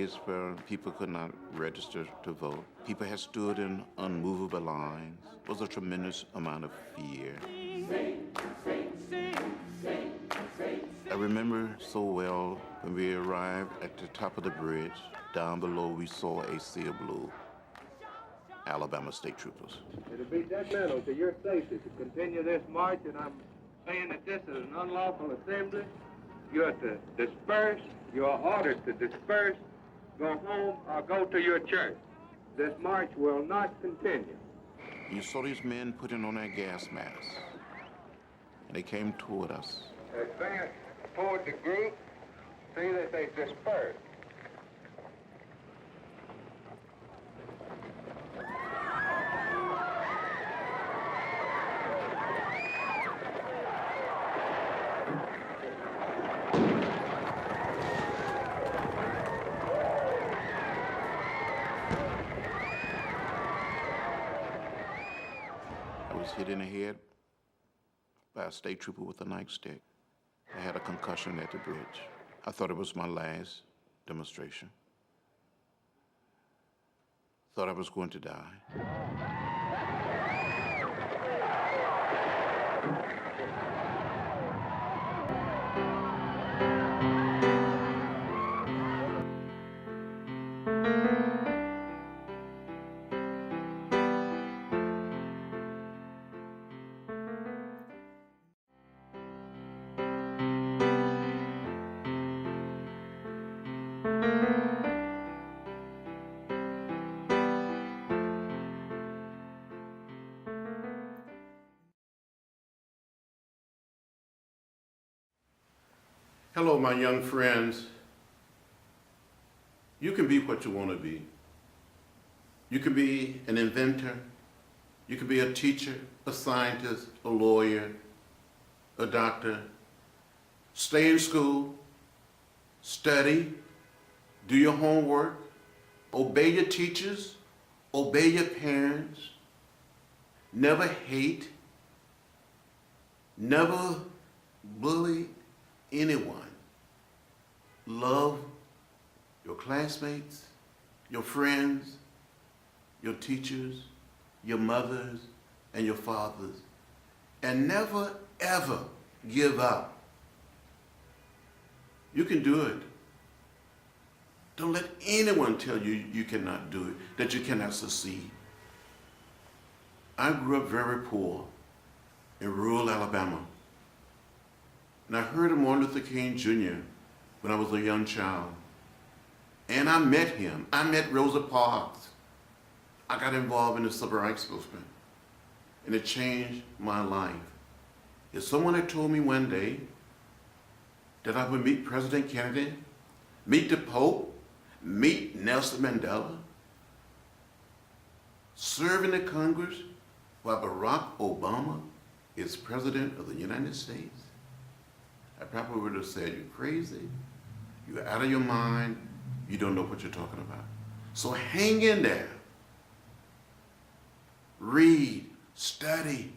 days where people could not register to vote. People had stood in unmovable lines. There was a tremendous amount of fear. I remember so well when we arrived at the top of the bridge. Down below, we saw a sea of blue. Alabama state troopers. It'll be detrimental to your safety to continue this march, and I'm saying that this is an unlawful assembly. You're to disperse. You are ordered to disperse, go home, or go to your church. This march will not continue. You saw these men putting on their gas masks, and they came toward us. Advance toward the group. See that they disperse. I was hit in the head by a state trooper with a nightstick. I had a concussion at the bridge. I thought it was my last demonstration. Thought I was going to die. Hello, my young friends. You can be what you want to be. You can be an inventor. You can be a teacher, a scientist, a lawyer, a doctor. Stay in school, study, do your homework, obey your teachers, obey your parents, never hate, never bully anyone. Love your classmates, your friends, your teachers, your mothers, and your fathers, and never, ever give up. You can do it. Don't let anyone tell you you cannot do it, that you cannot succeed. I grew up very poor in rural Alabama. And I heard of Martin Luther King Jr. when I was a young child. And I met him. I met Rosa Parks. I got involved in the civil rights movement. And it changed my life. If someone had told me one day that I would meet President Kennedy, meet the Pope, meet Nelson Mandela, serve in the Congress while Barack Obama is President of the United States, I probably would have said, you're crazy, you're out of your mind, you don't know what you're talking about. So hang in there. Read, study,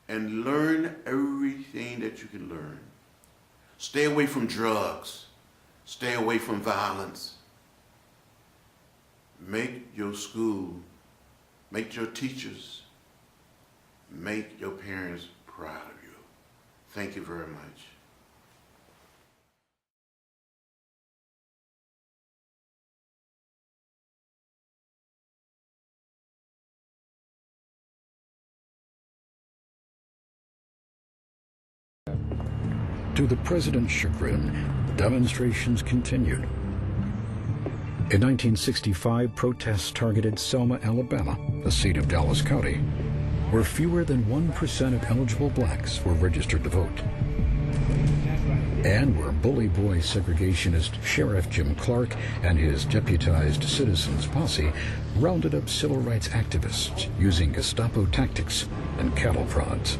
and learn everything that you can learn. Stay away from drugs. Stay away from violence. Make your school, make your teachers, make your parents proud of you. Thank you very much. To the president's chagrin, demonstrations continued. In 1965, protests targeted Selma, Alabama, the seat of Dallas County, where fewer than 1% of eligible blacks were registered to vote. And where bully boy segregationist Sheriff Jim Clark and his deputized citizens posse rounded up civil rights activists using Gestapo tactics and cattle prods.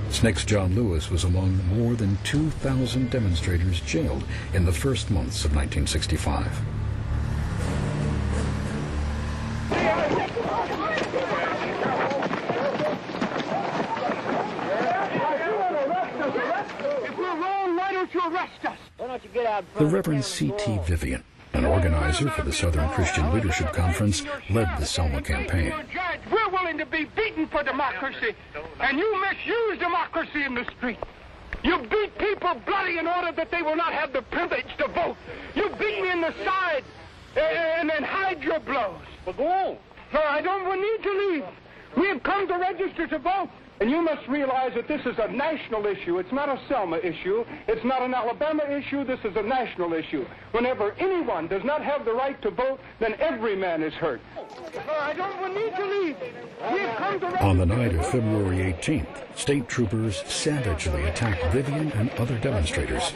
SNCC's John Lewis was among more than 2,000 demonstrators jailed in the first months of 1965. If we're wrong, why don't you arrest us? Why don't The Reverend C.T. Vivian, an organizer for the Southern Christian Leadership Conference, led the Selma campaign. We're willing to be beaten for democracy, and you misuse democracy in the street. You beat people bloody in order that they will not have the privilege to vote. You beat me in the side and then hide your blows. Well, go on. No, I don't need to leave. We have come to register to vote. And you must realize that this is a national issue. It's not a Selma issue. It's not an Alabama issue. This is a national issue. Whenever anyone does not have the right to vote, then every man is hurt. I don't need to leave. We have come to On the night of February 18th, state troopers savagely attacked Vivian and other demonstrators.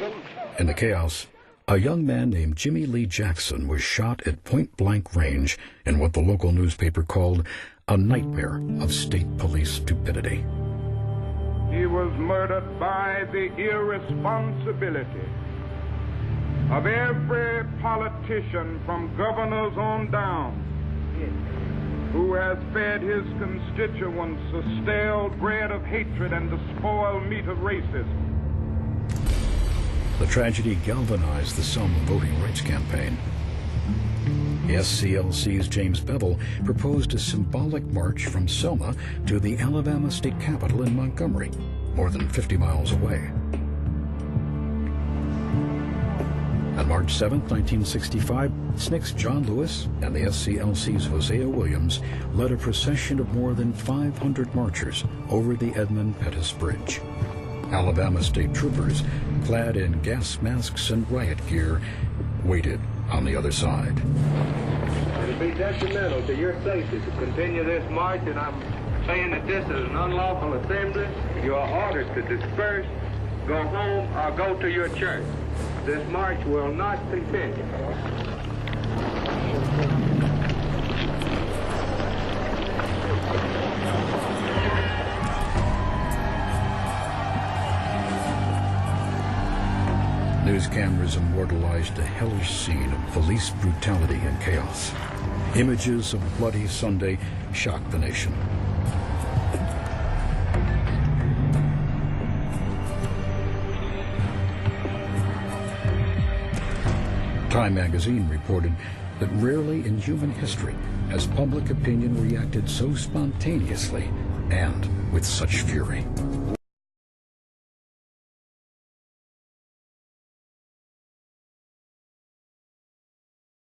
In the chaos, a young man named Jimmy Lee Jackson was shot at point-blank range in what the local newspaper called a nightmare of state police stupidity. He was murdered by the irresponsibility of every politician from governors on down who has fed his constituents the stale bread of hatred and the spoiled meat of racism. The tragedy galvanized the Selma voting rights campaign. The SCLC's James Bevel proposed a symbolic march from Selma to the Alabama state capitol in Montgomery, more than 50 miles away. On March 7, 1965, SNCC's John Lewis and the SCLC's Hosea Williams led a procession of more than 500 marchers over the Edmund Pettus Bridge. Alabama state troopers, clad in gas masks and riot gear, waited on the other side. It'll be detrimental to your safety to continue this march, and I'm saying that this is an unlawful assembly. You are ordered to disperse, go home, or go to your church. This march will not continue. News cameras immortalized a hellish scene of police brutality and chaos. Images of Bloody Sunday shocked the nation. Time magazine reported that rarely in human history has public opinion reacted so spontaneously and with such fury.